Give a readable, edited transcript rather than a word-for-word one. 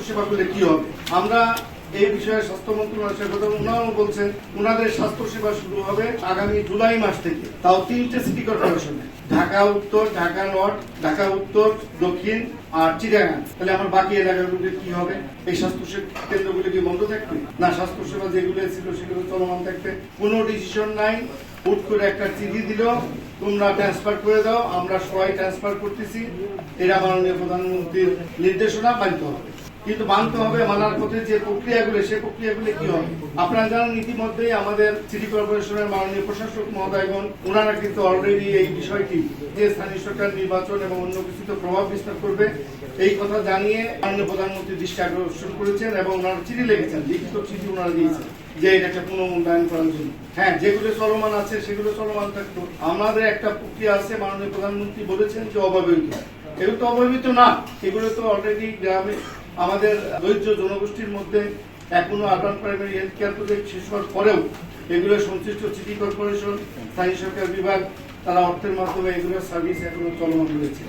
স্বাস্থ্যসেবা করলে কি হবে। আমরা এই বিষয়ে স্বাস্থ্য মন্ত্রণালয়ের সাথে কথা ওনারাও বলছেন ওনাদের স্বাস্থ্যসেবা শুরু হবে আগামী জুলাই মাস থেকে, তাও 3টে সিটি কর্পোরেশনে, ঢাকা উত্তর, ঢাকা নর্থ, ঢাকা উত্তর, দক্ষিণ আর চিটাগাং। তাহলে আমার বাকি এলাকাগুলো কি হবে? এই স্বাস্থ্য কেন্দ্রগুলো কি বন্ধ থাকবে না স্বাস্থ্যসেবা যেগুলো ছিল সেগুলো চলমান থাকবে? কোনো ডিসিশন নাই, হুট করে একটা চিঠি দিল তোমরা ট্রান্সফার করে দাও, আমরা সবাই ট্রান্সফার করতেছি, এরা মাননীয় প্রধানমন্ত্রীর নির্দেশনা মানতে হবে। কিন্তু মানতে হবে, মানার পথে যে প্রক্রিয়াগুলো সেই প্রক্রিয়াগুলো কি হবে? আপনারা জানেন ইতিমধ্যেই আমাদের সিটি কর্পোরেশনের মাননীয় প্রশাসক মহোদয়গণ ওনারা কিন্তু অলরেডি এই বিষয়টি যে স্থানীয় সরকার নির্বাচন এবং অন্য কিছুতে প্রভাব বিস্তার করবে এই কথা জানিয়ে মাননীয় প্রধানমন্ত্রী দৃষ্টি আকর্ষণ করেছেন এবং ওনারা চিঠি লিখেছেন, লিখিত চিঠি ওনারা দিয়েছেন যে এটা পুনর্মূল্যায়ন করার জন্য। হ্যাঁ, যেগুলো চলমান আছে সেগুলো চলমান থাকতো। আমাদের একটা প্রক্রিয়া আছে, মাননীয় প্রধানমন্ত্রী বলেছেন যে অব্যবহৃত, এগুলো তো অব্যবহৃত না, এগুলো তো অলরেডি গ্রামে আমাদের দরিদ্র জনগোষ্ঠীর মধ্যে এখনো urban primary health care project শেষ হওয়ার পরেও এগুলো সংশ্লিষ্ট সিটি কর্পোরেশন, স্থানীয় সরকার বিভাগ তারা অর্থের মাধ্যমে এগুলোর সার্ভিস এখনো চলমান রয়েছে।